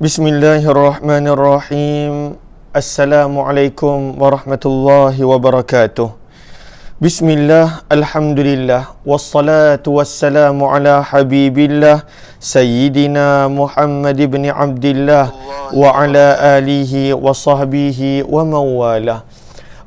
Bismillahirrahmanirrahim. Assalamualaikum warahmatullahi wabarakatuh. Bismillah, alhamdulillah, wassalatu wassalamu ala habibillah Sayyidina Muhammad ibn Abdillah wa ala alihi wa sahbihi wa mawalah.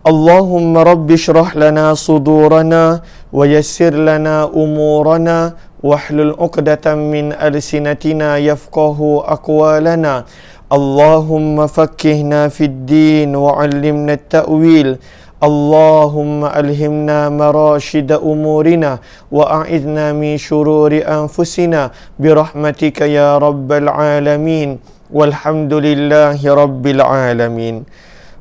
Allahumma rabbi syrah lana sudurana wa yassir lana umurana wahlul 'uqdatam min alsinatina yafqahu aqwalana. Allahumma faqqihna fid din wa 'allimna at-ta'wil. Allahumma alhimna marashida umurina wa a'idna min syururi anfusina birahmatika ya rabbal alamin. Walhamdulillahi rabbil alamin.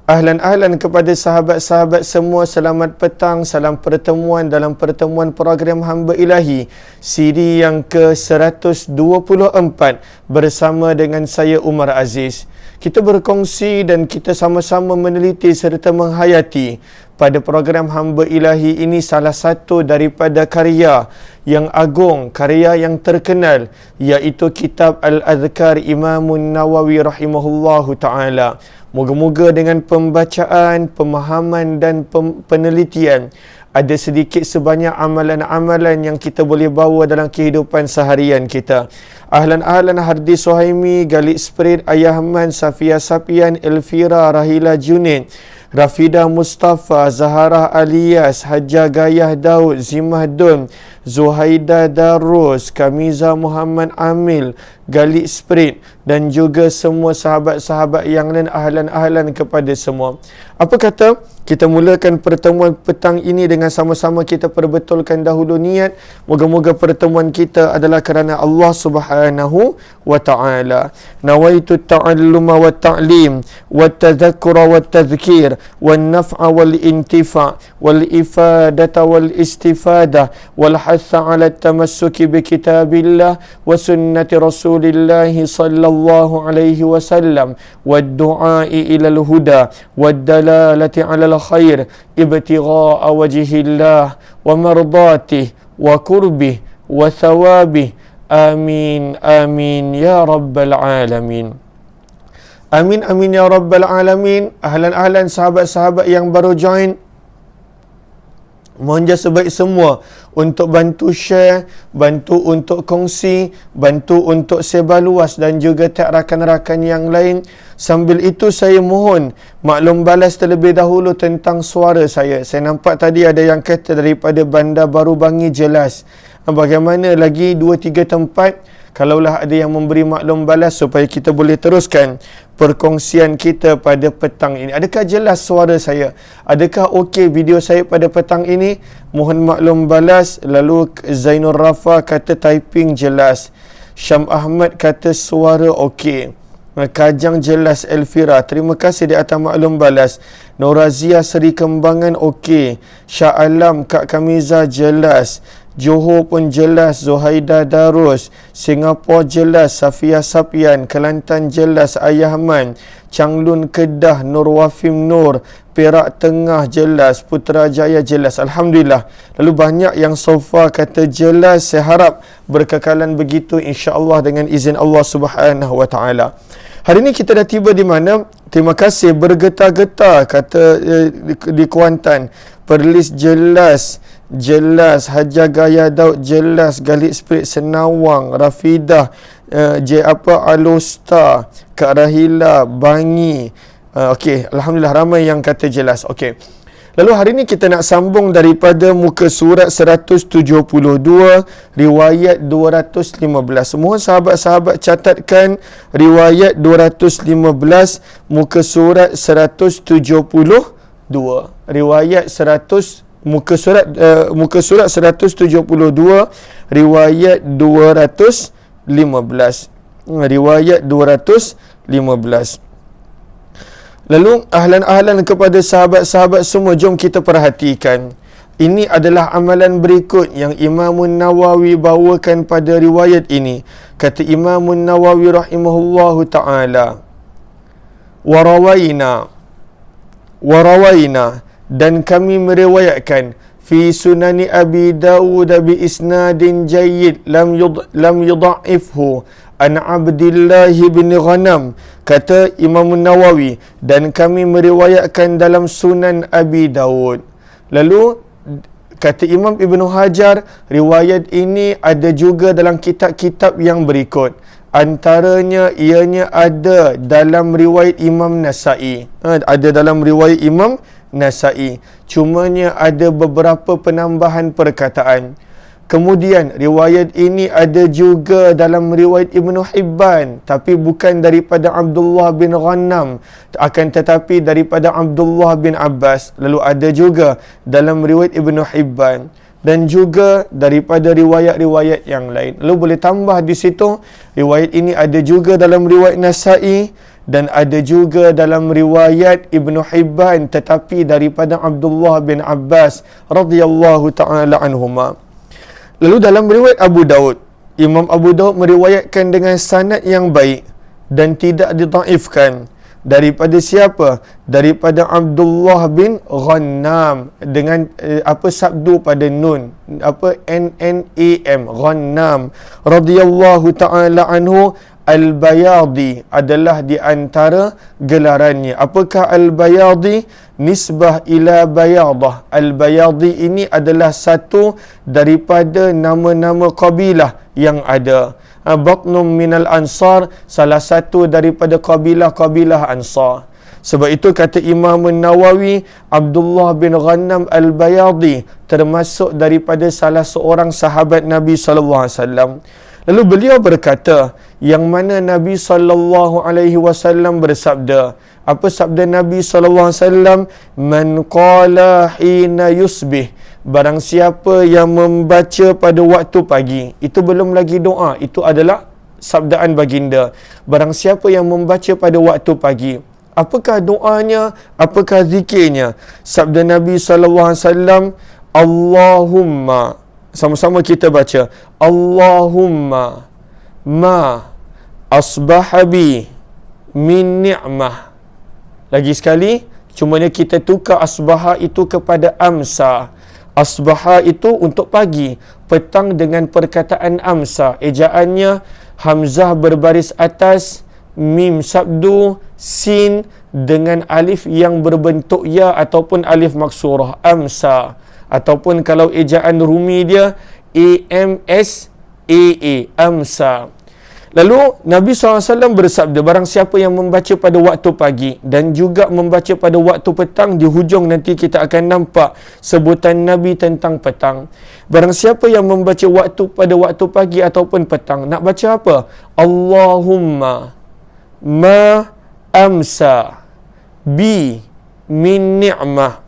Ahlan kepada sahabat-sahabat semua, selamat petang, salam pertemuan dalam pertemuan program Hamba Ilahi siri yang ke-124 bersama dengan saya Umar Aziz. Kita berkongsi dan kita sama-sama meneliti serta menghayati pada program Hamba Ilahi ini salah satu daripada karya yang agung, karya yang terkenal, iaitu kitab Al-Adhkar Imamun Nawawi rahimahullahu ta'ala. Moga-moga dengan pembacaan, pemahaman dan penelitian ada sedikit sebanyak amalan-amalan yang kita boleh bawa dalam kehidupan seharian kita. Ahlan Hardi Suhaimi, Galid Sprit, Ayahman, Safia Sapian, Elvira, Rahila Junaid, Rafidah Mustafa, Zahara Alias, Hajjah Gayah Daud, Zimah Dun, Zuhaida Darus, Kamiza Muhammad Amil, Galid Sprit dan juga semua sahabat-sahabat yang lain. Ahlan kepada semua. Apa kata kita mulakan pertemuan petang ini dengan sama-sama kita perbetulkan dahulu niat. Moga-moga pertemuan kita adalah kerana Allah Subhanahu wa ta'ala. Nawaitu ta'alluma wa ta'lim wa tadhakkura wa tadhkir wa naf'a wal intifa' wal ifadata wal istifadah wal hatha ala tamassuki bi kitabillah wa sunnati rasulillah sallallahu alaihi wasallam wa du'ai ila al-huda wa dalalati ala al-khair ibtigha'a wajhillah wa mardatihi wa qurbih wa thawabih. Amin amin ya rabbal alamin. Amin amin ya rabbal alamin. Ahlan sahabat-sahabat yang baru join, mohon jasa baik semua untuk bantu share, bantu untuk kongsi, bantu untuk sebar luas dan juga tag rakan-rakan yang lain. Sambil itu saya mohon maklum balas terlebih dahulu tentang suara saya. Saya nampak tadi ada yang kata daripada Bandar Baru Bangi jelas. Bagaimana lagi 2-3 tempat, kalaulah ada yang memberi maklum balas supaya kita boleh teruskan perkongsian kita pada petang ini. Adakah jelas suara saya? Adakah okey video saya pada petang ini? Mohon maklum balas. Lalu Zainur Rafa kata typing jelas. Syam Ahmad kata suara okey. Kajang jelas. Elvira, terima kasih di atas maklum balas. Norazia Seri Kembangan okey. Shah Alam, Kak Kamiza jelas. Johor pun jelas. Zuhaida Darus, Singapura jelas. Safia Sapian, Kelantan jelas. Ayahman, Changlun Kedah, Nur Wafim Nur, Perak Tengah jelas. Putrajaya jelas. Alhamdulillah. Lalu banyak yang so far kata jelas. Saya harap berkekalan begitu insya-Allah dengan izin Allah Subhanahu wa taala. Hari ini kita dah tiba di mana? Terima kasih, bergetar-getar kata di Kuantan. Perlis jelas. Hajjah Gaya Daud jelas. Galid Sprit Senawang, Rafidah, Alostar, Kak Rahila Bangi. Okey, alhamdulillah ramai yang kata jelas. Okey. Lalu hari ini kita nak sambung daripada muka surat 172, riwayat 215. Mohon sahabat-sahabat catatkan riwayat 215, muka surat 172. Riwayat 100 muka surat 172, riwayat 215. Riwayat 215. Lalu ahlan kepada sahabat-sahabat semua, jom kita perhatikan. Ini adalah amalan berikut yang Imamun Nawawi bawakan pada riwayat ini. Kata Imamun Nawawi rahimahullahu ta'ala, Warawaina, dan kami meriwayatkan fi sunani Abi Dawud bi isnadin jayyid lam yudha'ifhu an Abdullah bin Ghanam, kata Imam Nawawi, dan kami meriwayatkan dalam Sunan Abi Daud. Lalu kata Imam Ibn Hajar, riwayat ini ada juga dalam kitab-kitab yang berikut. Antaranya ianya ada dalam riwayat Imam Nasa'i. Ada dalam riwayat Imam Nasa'i. Cumanya ada beberapa penambahan perkataan. Kemudian riwayat ini ada juga dalam riwayat Ibn Hibban, tapi bukan daripada Abdullah bin Ghanam, akan tetapi daripada Abdullah bin Abbas. Lalu ada juga dalam riwayat Ibn Hibban dan juga daripada riwayat-riwayat yang lain. Lalu boleh tambah di situ, riwayat ini ada juga dalam riwayat Nasa'i dan ada juga dalam riwayat Ibn Hibban, tetapi daripada Abdullah bin Abbas radhiyallahu ta'ala anhuma. Lalu dalam riwayat Abu Daud, Imam Abu Daud meriwayatkan dengan sanad yang baik dan tidak didhaifkan. Daripada siapa? Daripada Abdullah bin Ghanam dengan sabdu pada nun, N-N-A-M, Ghanam radhiyallahu ta'ala anhu. Al-Bayadi adalah di antara gelarannya. Apakah Al-Bayadi? Nisbah ila Bayadah. Al-Bayadi ini adalah satu daripada nama-nama kabilah yang ada. Batnum minal Ansar, salah satu daripada kabilah-kabilah Ansar. Sebab itu kata Imam Nawawi, Abdullah bin Ghanam Al-Bayadi termasuk daripada salah seorang sahabat Nabi sallallahu alaihi wasallam. Lalu beliau berkata, yang mana Nabi SAW bersabda. Apa sabda Nabi SAW? Man qala hina yusbih. Barang siapa yang membaca pada waktu pagi. Itu belum lagi doa. Itu adalah sabdaan baginda. Barang siapa yang membaca pada waktu pagi. Apakah doanya? Apakah zikirnya? Sabda Nabi SAW, Allahumma. Sama-sama kita baca. Allahumma ma asbaha bi min ni'mah. Lagi sekali, cumanya kita tukar asbaha itu kepada amsa. Asbaha itu untuk pagi, petang dengan perkataan amsa. Ejaannya hamzah berbaris atas, mim sabdu, sin dengan alif yang berbentuk ya ataupun alif maksurah, amsa. Ataupun kalau ejaan Rumi dia A-M-S-A-A, amsa. Lalu Nabi SAW bersabda, barang siapa yang membaca pada waktu pagi dan juga membaca pada waktu petang, di hujung nanti kita akan nampak sebutan Nabi tentang petang. Barang siapa yang membaca pada waktu pagi ataupun petang, nak baca apa? Allahumma ma amsa bi min ni'mah.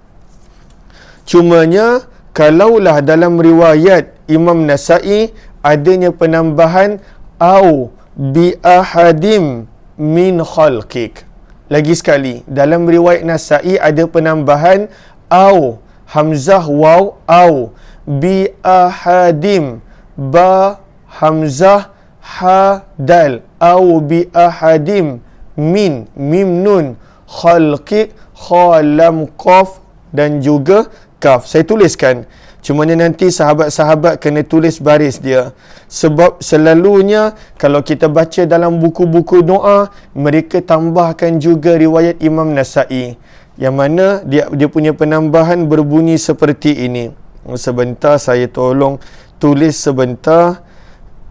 Cumanya, kalaulah dalam riwayat Imam Nasa'i adanya penambahan au bi ahadim min khalqik. Lagi sekali, dalam riwayat Nasa'i ada penambahan au, hamzah waw, au bi ahadim, ba hamzah ha dal, au bi ahadim min, mim nun, khalqik, khalam qaf dan juga kaf. Saya tuliskan. Cumanya nanti sahabat-sahabat kena tulis baris dia. Sebab selalunya kalau kita baca dalam buku-buku doa, mereka tambahkan juga riwayat Imam Nasa'i. Yang mana dia punya penambahan berbunyi seperti ini. Sebentar saya tolong tulis sebentar.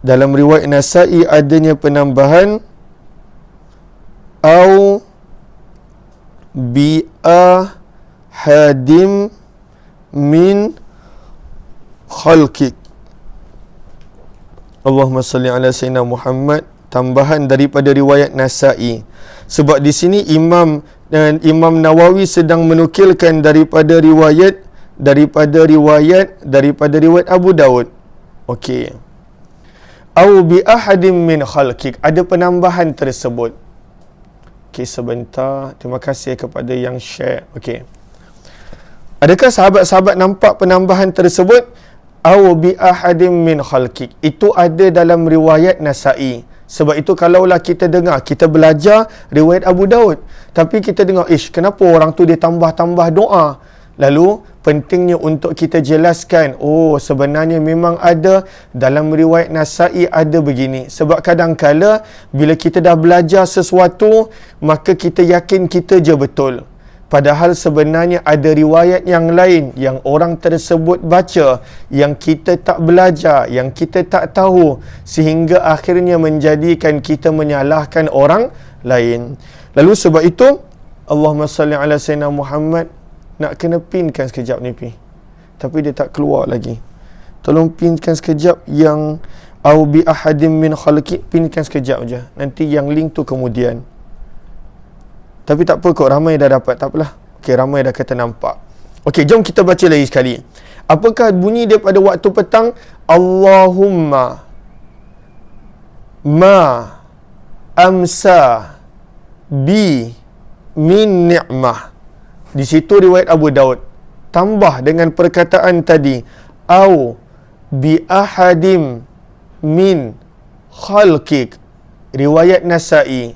Dalam riwayat Nasa'i adanya penambahan au bi'a hadim min khalqik. Allahumma salli ala sayyidina Muhammad. Tambahan daripada riwayat Nasa'i. Sebab di sini Imam Nawawi sedang menukilkan daripada riwayat Abu Daud. Okey. Au bi ahadim min khalqik. Ada penambahan tersebut. Okey, sebentar. Terima kasih kepada yang share. Okey. Adakah sahabat-sahabat nampak penambahan tersebut? Au bi ahadim min khalqik. Itu ada dalam riwayat Nasa'i. Sebab itu kalaulah kita dengar, kita belajar riwayat Abu Daud, tapi kita dengar, kenapa orang tu dia tambah-tambah doa? Lalu pentingnya untuk kita jelaskan, oh sebenarnya memang ada dalam riwayat Nasa'i ada begini. Sebab kadang-kala bila kita dah belajar sesuatu, maka kita yakin kita je betul. Padahal sebenarnya ada riwayat yang lain yang orang tersebut baca, yang kita tak belajar, yang kita tak tahu, sehingga akhirnya menjadikan kita menyalahkan orang lain. Lalu sebab itu, Allahumma salli ala Sayyidina Muhammad, nak kena pinkan sekejap ni pi. Tapi dia tak keluar lagi. Tolong pinkan sekejap yang au bi ahadim min khalqi, pinkan sekejap je. Nanti yang link tu kemudian. Tapi tak apa kot, ramai dah dapat, tak apalah. Okey, ramai dah kata nampak. Okey, jom kita baca lagi sekali. Apakah bunyi dia pada waktu petang? Allahumma ma amsa bi min ni'mah. Di situ riwayat Abu Daud. Tambah dengan perkataan tadi, au bi ahadim min khalqik. Riwayat Nasa'i.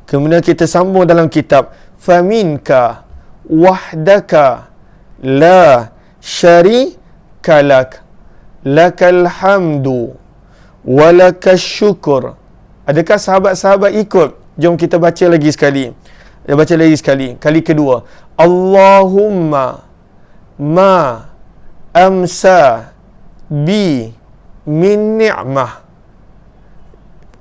Kemudian kita sambung dalam kitab, faminka wahdaka la syarika lak lakal hamdu walakas syukur. Adakah sahabat-sahabat ikut? Jom kita baca lagi sekali. Baca lagi sekali. Kali kedua. Allahumma ma amsa bi min ni'mah.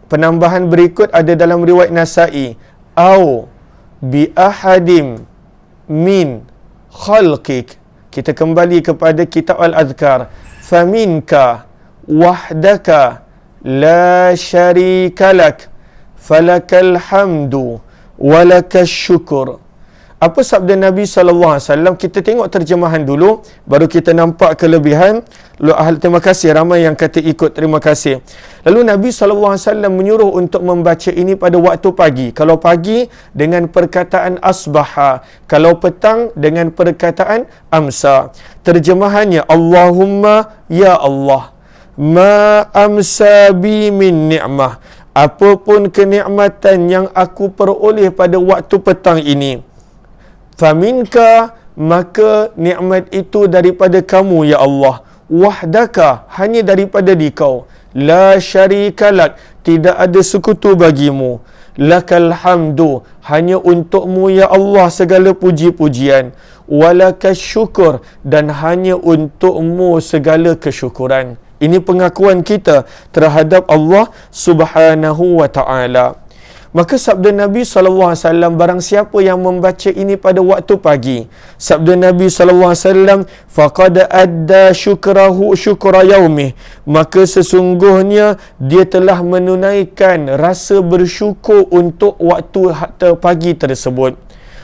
Penambahan berikut ada dalam riwayat Nasa'i. Au bi ahadim min khalqik. Kita kembali kepada kitab Al-Adhkar. Faminka wahdaka la syarika lak falakal hamdu walakas syukur. Apa sabda Nabi SAW? Kita tengok terjemahan dulu, baru kita nampak kelebihan. Terima kasih, ramai yang kata ikut, terima kasih. Lalu Nabi SAW menyuruh untuk membaca ini pada waktu pagi. Kalau pagi dengan perkataan asbaha, kalau petang dengan perkataan amsa. Terjemahannya, Allahumma ya Allah, ma amsa bi min ni'mah. Apapun kenikmatan yang aku peroleh pada waktu petang ini, faminka, maka nikmat itu daripada kamu ya Allah. Wahdaka, hanya daripada dikau. La syarikalak, tidak ada sekutu bagimu. Lakal hamdu, hanya untukmu ya Allah segala puji-pujian. Walakas syukur, dan hanya untukmu segala kesyukuran. Ini pengakuan kita terhadap Allah Subhanahu wa ta'ala. Maka sabda Nabi SAW, barang siapa yang membaca ini pada waktu pagi, sabda Nabi SAW, faqad adda syukrahu syukra yaumih, maka sesungguhnya dia telah menunaikan rasa bersyukur untuk waktu pagi tersebut.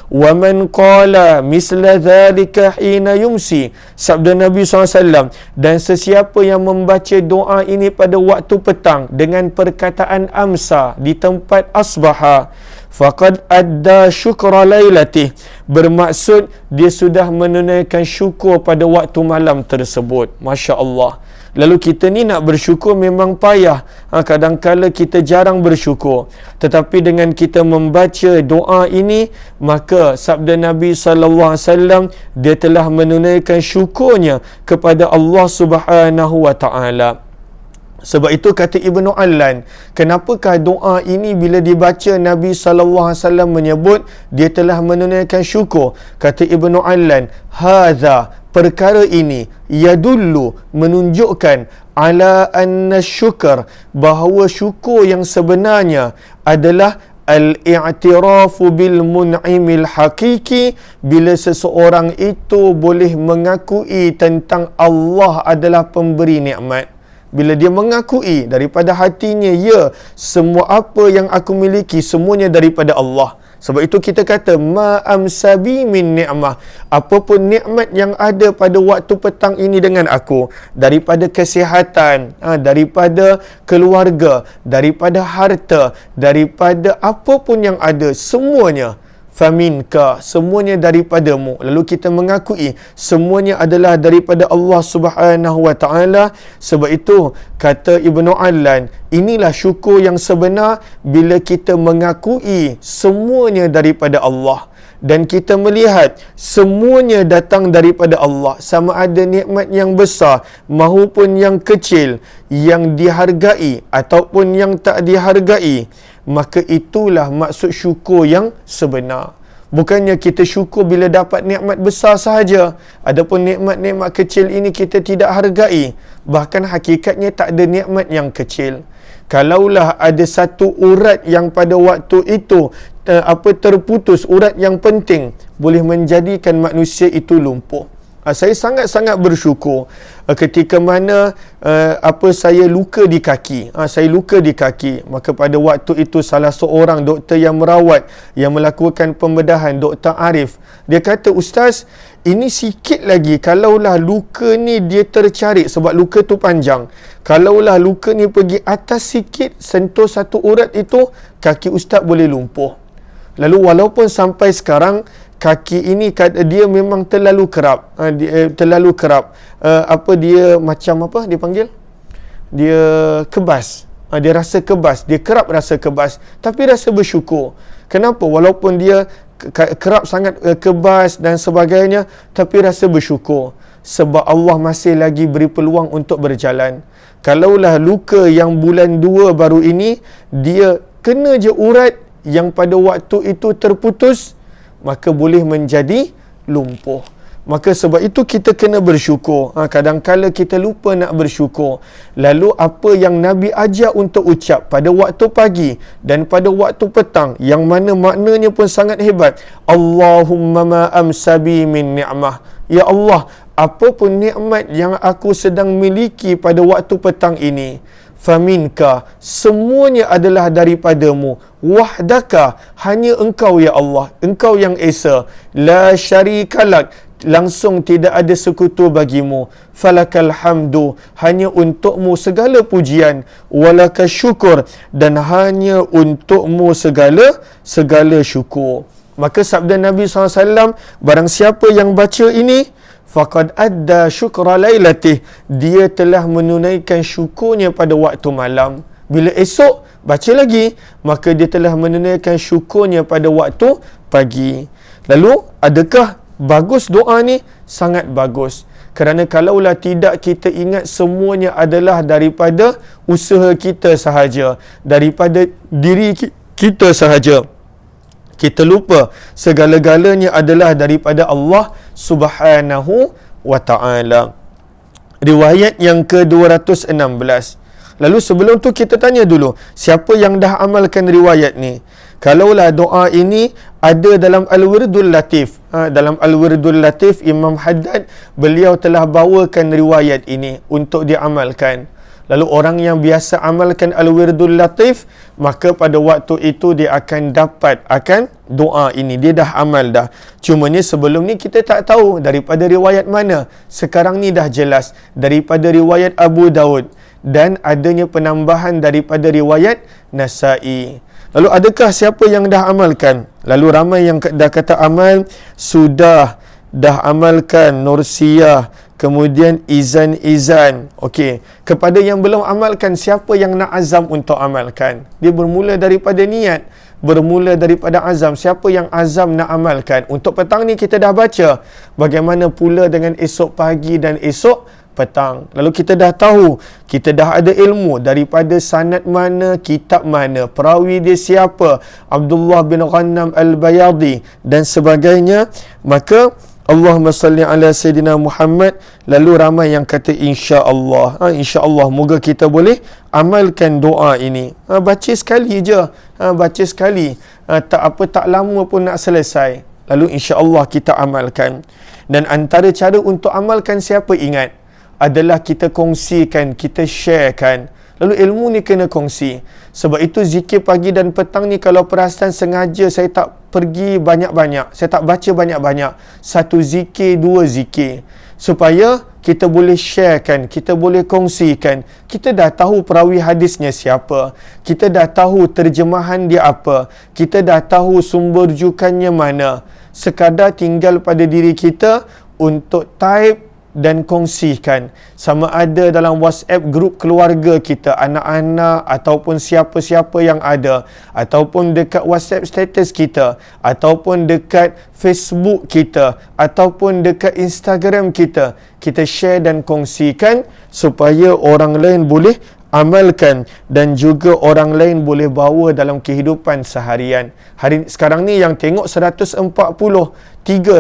Wa man qala misla dhalika hina yumsi, sabda Nabi SAW, dan sesiapa yang membaca doa ini pada waktu petang dengan perkataan amsa di tempat asbaha, faqad adda syukra lailatih, bermaksud dia sudah menunaikan syukur pada waktu malam tersebut. Masya Allah. Lalu kita ni nak bersyukur memang payah. Kadang-kala kita jarang bersyukur. Tetapi dengan kita membaca doa ini, maka sabda Nabi SAW, dia telah menunaikan syukurnya kepada Allah Subhanahu wa ta'ala. Sebab itu kata Ibnu Allan, kenapakah doa ini bila dibaca Nabi SAW menyebut dia telah menunaikan syukur? Kata Ibnu Allan, hadza, perkara ini, yadullu, menunjukkan, ala anna syukr, bahawa syukur yang sebenarnya adalah al-i'tirafu bil mun'imil hakiki, bila seseorang itu boleh mengakui tentang Allah adalah pemberi nikmat. Bila dia mengakui daripada hatinya, ya, semua apa yang aku miliki semuanya daripada Allah. Sebab itu kita kata ma amsabi min ni'mah, apapun nikmat yang ada pada waktu petang ini dengan aku, daripada kesihatan, daripada keluarga, daripada harta, daripada apapun yang ada, semuanya faminka, semuanya daripadamu. Lalu kita mengakui semuanya adalah daripada Allah Subhanahu wa ta'ala. Sebab itu kata Ibnu Allan, inilah syukur yang sebenar, bila kita mengakui semuanya daripada Allah. dan kita melihat semuanya datang daripada Allah, sama ada nikmat yang besar maupun yang kecil, yang dihargai ataupun yang tak dihargai, maka itulah maksud syukur yang sebenar. Bukannya kita syukur bila dapat nikmat besar sahaja, adapun nikmat-nikmat kecil ini kita tidak hargai. Bahkan hakikatnya tak ada nikmat yang kecil. Kalaulah ada satu urat yang pada waktu itu terputus, urat yang penting, boleh menjadikan manusia itu lumpuh. Saya sangat-sangat bersyukur ketika mana saya luka di kaki. Saya luka di kaki. Maka pada waktu itu salah seorang doktor yang merawat, yang melakukan pembedahan, Dr. Arif, dia kata, "Ustaz, ini sikit lagi. Kalaulah luka ni dia tercarik, sebab luka tu panjang. Kalaulah luka ni pergi atas sikit, sentuh satu urat itu, kaki Ustaz boleh lumpuh." Lalu walaupun sampai sekarang kaki ini dia memang terlalu kerap, terlalu kerap. Dia macam apa dia panggil? Dia kebas. Dia rasa kebas, dia kerap rasa kebas, tapi rasa bersyukur. Kenapa? Walaupun dia kerap sangat kebas dan sebagainya, tapi rasa bersyukur sebab Allah masih lagi beri peluang untuk berjalan. Kalaulah luka yang bulan 2 baru ini, dia kena je urat yang pada waktu itu terputus, maka boleh menjadi lumpuh. Maka sebab itu kita kena bersyukur. Kadang-kala kita lupa nak bersyukur. Lalu apa yang Nabi ajar untuk ucap pada waktu pagi dan pada waktu petang, yang mana maknanya pun sangat hebat. Allahumma ma amsabi min ni'mah. Ya Allah, apa pun nikmat yang aku sedang miliki pada waktu petang ini, faminka, semuanya adalah daripadamu, wahdaka, hanya engkau ya Allah, engkau yang esa, la syarikalak, langsung tidak ada sekutu bagimu, falakal hamdu, hanya untukmu segala pujian, walaka syukur, dan hanya untukmu segala syukur. Maka sabda Nabi SAW, barang siapa yang baca ini, faqad adda syukra lailatih, dia telah menunaikan syukurnya pada waktu malam. Bila esok baca lagi, maka dia telah menunaikan syukurnya pada waktu pagi. Lalu adakah bagus doa ni? Sangat bagus. Kerana kalaulah tidak kita ingat semuanya adalah daripada usaha kita sahaja, daripada diri kita sahaja, kita lupa segala-galanya adalah daripada Allah Subhanahu wa ta'ala. Riwayat yang ke-216. Lalu sebelum tu kita tanya dulu, siapa yang dah amalkan riwayat ni? Kalaulah doa ini ada dalam Al-Wirdul Latif, dalam Al-Wirdul Latif, Imam Haddad, beliau telah bawakan riwayat ini untuk diamalkan. Lalu orang yang biasa amalkan Al-Wirdul Latif, maka pada waktu itu dia akan dapat doa ini. Dia dah amal dah. Cumanya sebelum ni kita tak tahu daripada riwayat mana. Sekarang ni dah jelas daripada riwayat Abu Daud dan adanya penambahan daripada riwayat Nasa'i. Lalu adakah siapa yang dah amalkan? Lalu ramai yang dah kata amal, sudah dah amalkan Nursiyah, kemudian izan. Okey, kepada yang belum amalkan, siapa yang nak azam untuk amalkan? Dia bermula daripada niat, bermula daripada azam. Siapa yang azam nak amalkan? Untuk petang ni kita dah baca. Bagaimana pula dengan esok pagi dan esok petang? Lalu kita dah tahu, kita dah ada ilmu daripada sanad mana, kitab mana, perawi dia siapa, Abdullah bin Ghanam Al-Bayadi dan sebagainya. Maka Allahumma salli ala Sayyidina Muhammad. Lalu ramai yang kata insya-Allah. Insya-Allah moga kita boleh amalkan doa ini. Baca sekali je. Baca sekali. Tak lama pun nak selesai. Lalu insya-Allah kita amalkan. Dan antara cara untuk amalkan, siapa ingat, adalah kita kongsikan, kita sharekan. Lalu ilmu ni kena kongsi. Sebab itu zikir pagi dan petang ni, kalau perasan sengaja saya tak pergi banyak-banyak, saya tak baca banyak-banyak, satu zikir, dua zikir, supaya kita boleh sharekan, kita boleh kongsikan. Kita dah tahu perawi hadisnya siapa, kita dah tahu terjemahan dia apa, kita dah tahu sumber rujukannya mana. Sekadar tinggal pada diri kita untuk type dan kongsikan. Sama ada dalam WhatsApp grup keluarga kita, anak-anak ataupun siapa-siapa yang ada, ataupun dekat WhatsApp status kita, ataupun dekat Facebook kita, ataupun dekat Instagram kita. Kita share dan kongsikan supaya orang lain boleh amalkan dan juga orang lain boleh bawa dalam kehidupan seharian. Sekarang ni yang tengok 143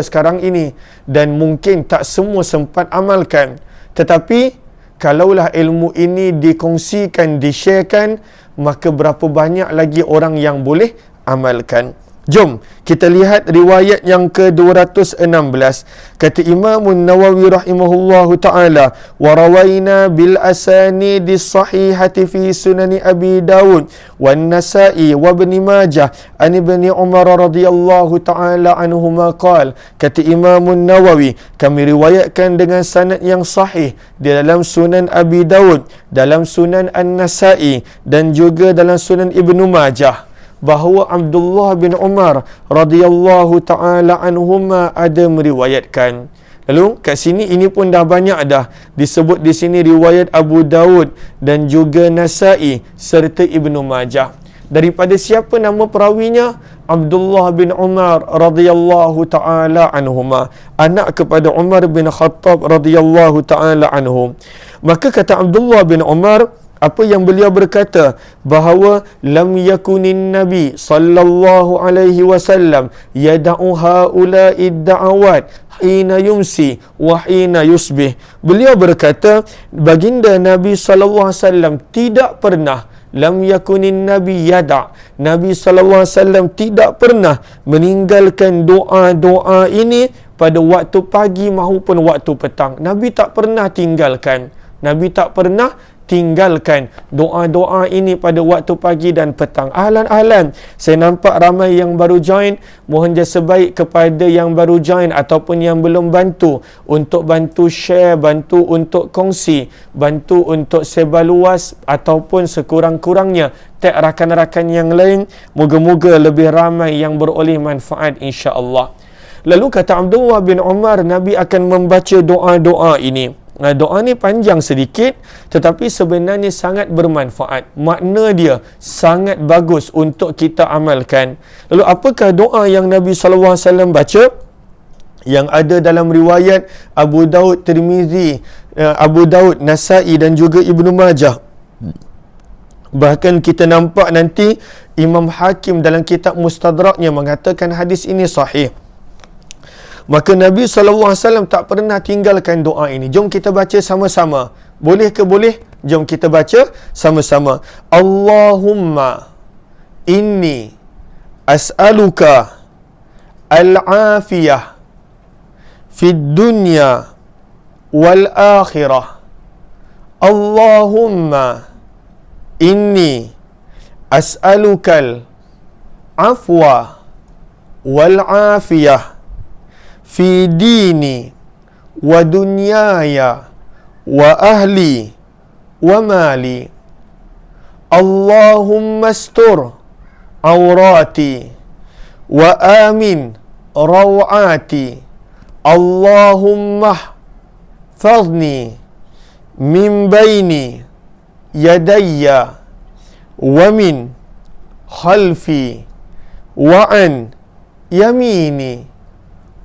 sekarang ini, dan mungkin tak semua sempat amalkan. Tetapi kalaulah ilmu ini dikongsikan, di-sharekan, maka berapa banyak lagi orang yang boleh amalkan. Jom kita lihat riwayat yang ke-216. Kata Imam Nawawi rahimahullahu ta'ala, wa rawaina bil asanidi sahihati fi sunani Abi Dawud wan Nasa'i wa Ibn Majah an Ibn Umar radhiyallahu ta'ala anhuma qala. Kata Imam Nawawi, kami riwayatkan dengan sanad yang sahih di dalam Sunan Abi Dawud, dalam Sunan An-Nasa'i dan juga dalam Sunan Ibn Majah, bahawa Abdullah bin Umar radhiyallahu ta'ala anhuma ada meriwayatkan. Lalu kat sini ini pun dah banyak dah disebut di sini riwayat Abu Dawud dan juga Nasa'i serta Ibnu Majah. Daripada siapa nama perawinya? Abdullah bin Umar radhiyallahu ta'ala anhuma, anak kepada Umar bin Khattab radhiyallahu ta'ala anhum. Maka kata Abdullah bin Umar, apa yang beliau berkata, bahawa lam yakunin nabi sallallahu alaihi wasallam yada'u haula'i da'awat hina yumsi wa hina yusbih. Beliau berkata, baginda Nabi sallallahu alaihi wasallam tidak pernah, lam yakunin nabi yada', Nabi sallallahu alaihi wasallam tidak pernah meninggalkan doa-doa ini pada waktu pagi maupun waktu petang. Nabi tak pernah tinggalkan. Nabi tak pernah tinggalkan doa-doa ini pada waktu pagi dan petang. Ahlan, saya nampak ramai yang baru join. Mohon jasa baik kepada yang baru join ataupun yang belum bantu, untuk bantu share, bantu untuk kongsi, bantu untuk sebar luas, ataupun sekurang-kurangnya tag rakan-rakan yang lain. Moga-moga lebih ramai yang beroleh manfaat insya-Allah. Lalu kata Abdullah bin Umar, Nabi akan membaca doa-doa ini. Doa ni panjang sedikit, tetapi sebenarnya sangat bermanfaat. Makna dia sangat bagus untuk kita amalkan. Lalu apakah doa yang Nabi SAW baca? Yang ada dalam riwayat Abu Daud, Tirmizi, Abu Daud, Nasa'i dan juga Ibnu Majah. Bahkan kita nampak nanti Imam Hakim dalam kitab Mustadraknya mengatakan hadis ini sahih. Maka Nabi SAW tak pernah tinggalkan doa ini. Jom kita baca sama-sama. Boleh ke boleh? Jom kita baca sama-sama. Allahumma inni as'aluka al-afiyah fid dunya wal akhirah. Allahumma inni as'aluka al-afwa wal afiyah fi dini wa dunyaya wa ahli wa mali. Allahumma astur awrati wa amin rawati. Allahumma fadni min baini yadayya wa min khalfi wa an yamini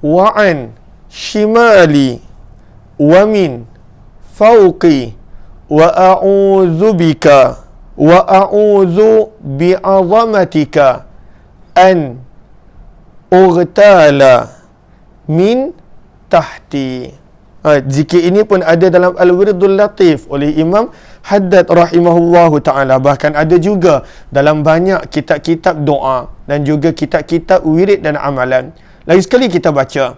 wa an shimali wa min fawqi wa a'udzu bika wa a'udzu bi'azamatika an ughtala min tahti. Zikir ini pun ada dalam Al-Wirdul Latif oleh Imam Haddad rahimahullahu ta'ala. Bahkan ada juga dalam banyak kitab-kitab doa dan juga kitab-kitab wirid dan amalan. Lagi sekali kita baca,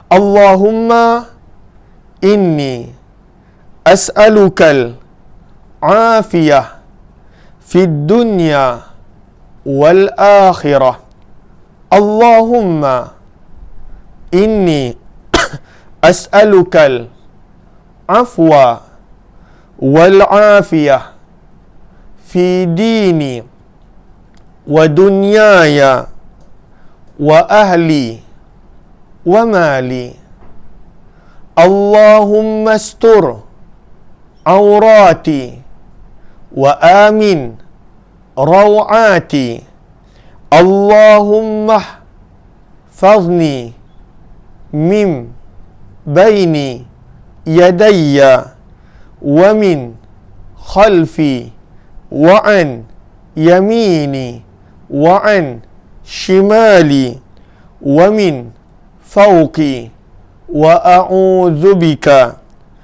Allahumma inni as'alukal afiyah fid dunya wal akhirah. Allahumma inni as'alukal afwa wal afiyah fi dini wa dunyaya wa ahli wa mali. Allahumma astur aurati wa amin rawati. Allahumma fazni mim baini yadayya wa min khalfi wa an yamini wa an shimali wa min fawqi wa a'udzu bika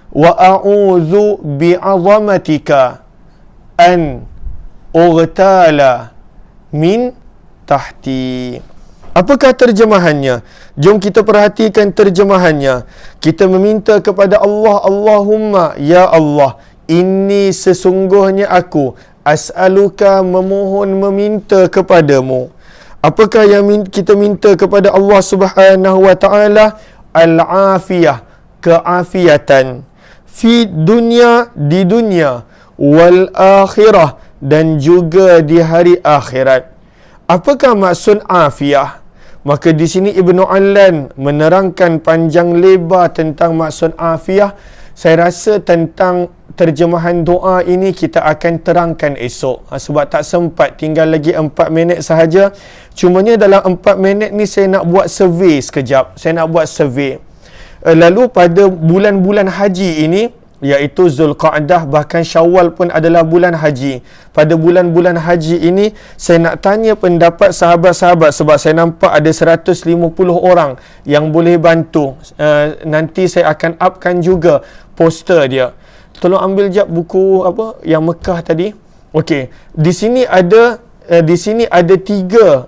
wa a'udzu bi'azamatika an ughtala min tahti. Apakah terjemahannya? Jom kita perhatikan terjemahannya. Kita meminta kepada Allah, Allahumma, ya Allah, ini sesungguhnya aku as'aluka, memohon meminta kepadamu. Apakah yang kita minta kepada Allah Subhanahu wa taala? Al-afiyah, keafiatan. Fi dunya, di dunia, wal akhirah, dan juga di hari akhirat. Apakah maksud afiyah? Maka di sini Ibnu Allan menerangkan panjang lebar tentang maksud afiyah. Saya rasa tentang terjemahan doa ini kita akan terangkan esok. Sebab tak sempat, tinggal lagi 4 minit sahaja. Cumanya dalam 4 minit ni saya nak buat survey sekejap. Lalu pada bulan-bulan haji ini, iaitu Zulqa'dah, bahkan Syawal pun adalah bulan haji. Pada bulan-bulan haji ini, saya nak tanya pendapat sahabat-sahabat, sebab saya nampak ada 150 orang yang boleh bantu. Nanti saya akan upkan juga poster dia. Tolong ambil jap buku apa yang Mekah tadi. Okey, di sini ada 3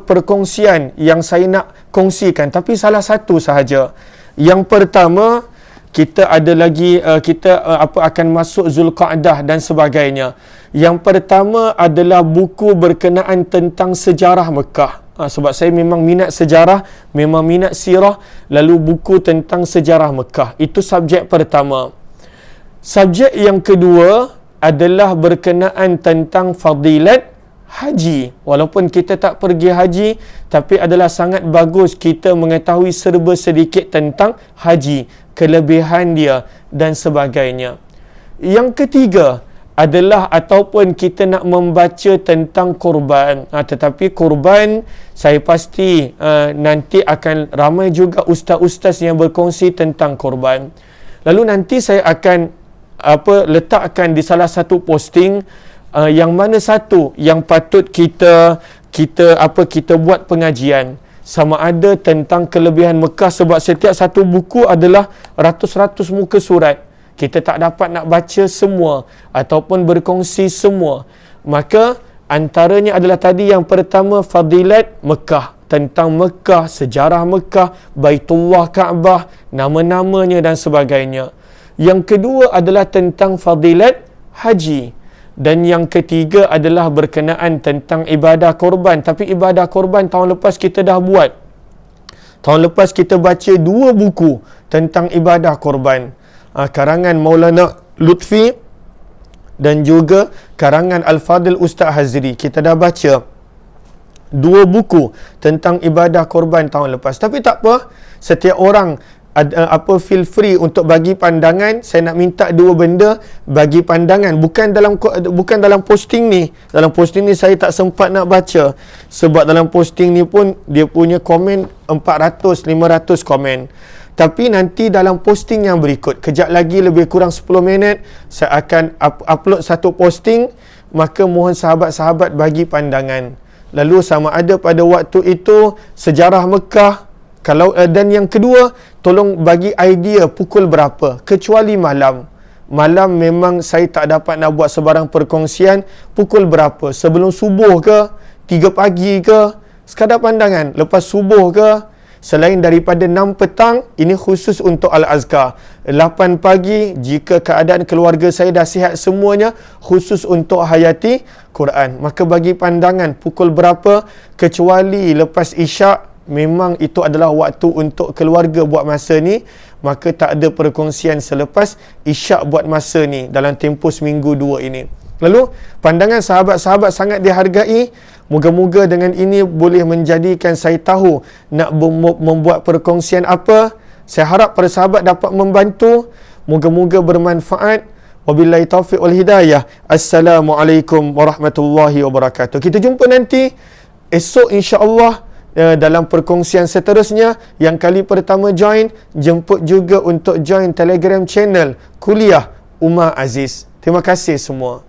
perkongsian yang saya nak kongsikan, tapi salah satu sahaja. Yang pertama, kita ada lagi akan masuk Zulqa'dah dan sebagainya. Yang pertama adalah buku berkenaan tentang sejarah Mekah. Sebab saya memang minat sejarah, memang minat sirah, lalu buku tentang sejarah Mekah. Itu subjek pertama. Subjek yang kedua adalah berkenaan tentang fadilat haji. Walaupun kita tak pergi haji, tapi adalah sangat bagus kita mengetahui serba sedikit tentang haji, kelebihan dia dan sebagainya. Yang ketiga adalah ataupun kita nak membaca tentang korban. Tetapi korban, saya pasti nanti akan ramai juga ustaz-ustaz yang berkongsi tentang korban. Lalu nanti saya akan letakkan di salah satu posting yang mana satu yang patut kita buat pengajian, sama ada tentang kelebihan Mekah, sebab setiap satu buku adalah ratus-ratus muka surat. Kita tak dapat nak baca semua ataupun berkongsi semua. Maka antaranya adalah tadi yang pertama, fadilat Mekah, tentang Mekah, sejarah Mekah, Baitullah, Kaabah, nama-namanya dan sebagainya. Yang kedua adalah tentang fadilat haji. Dan yang ketiga adalah berkenaan tentang ibadah korban. Tapi ibadah korban tahun lepas kita dah buat. Tahun lepas kita baca 2 buku tentang ibadah korban. Karangan Maulana Lutfi dan juga karangan Al-Fadil Ustaz Hazri. Kita dah baca 2 buku tentang ibadah korban tahun lepas. Tapi tak apa, setiap orang feel free untuk bagi pandangan. Saya nak minta 2 benda, bagi pandangan, bukan dalam posting ni. Dalam posting ni saya tak sempat nak baca, sebab dalam posting ni pun dia punya komen 400-500 komen. Tapi nanti dalam posting yang berikut, kejap lagi lebih kurang 10 minit saya akan upload satu posting. Maka mohon sahabat-sahabat bagi pandangan. Lalu sama ada pada waktu itu sejarah Mekah, dan yang kedua, tolong bagi idea pukul berapa, kecuali malam. Malam memang saya tak dapat nak buat sebarang perkongsian. Pukul berapa? Sebelum subuh ke? 3 pagi ke? Sekadar pandangan. Lepas subuh ke? Selain daripada 6 petang, ini khusus untuk Al-Azkar. 8 pagi, jika keadaan keluarga saya dah sihat semuanya, khusus untuk hayati Quran. Maka bagi pandangan pukul berapa, kecuali lepas isyak, memang itu adalah waktu untuk keluarga buat masa ni. Maka tak ada perkongsian selepas isyak buat masa ni dalam tempoh seminggu 2 ini. Lalu pandangan sahabat-sahabat sangat dihargai. Moga-moga dengan ini boleh menjadikan saya tahu nak membuat perkongsian apa. Saya harap para sahabat dapat membantu. Moga-moga bermanfaat. Wabillahi taufiq wal hidayah. Assalamualaikum warahmatullahi wabarakatuh. Kita jumpa nanti esok insya-Allah dalam perkongsian seterusnya. Yang kali pertama join, jemput juga untuk join Telegram channel Kuliah Umar Aziz. Terima kasih semua.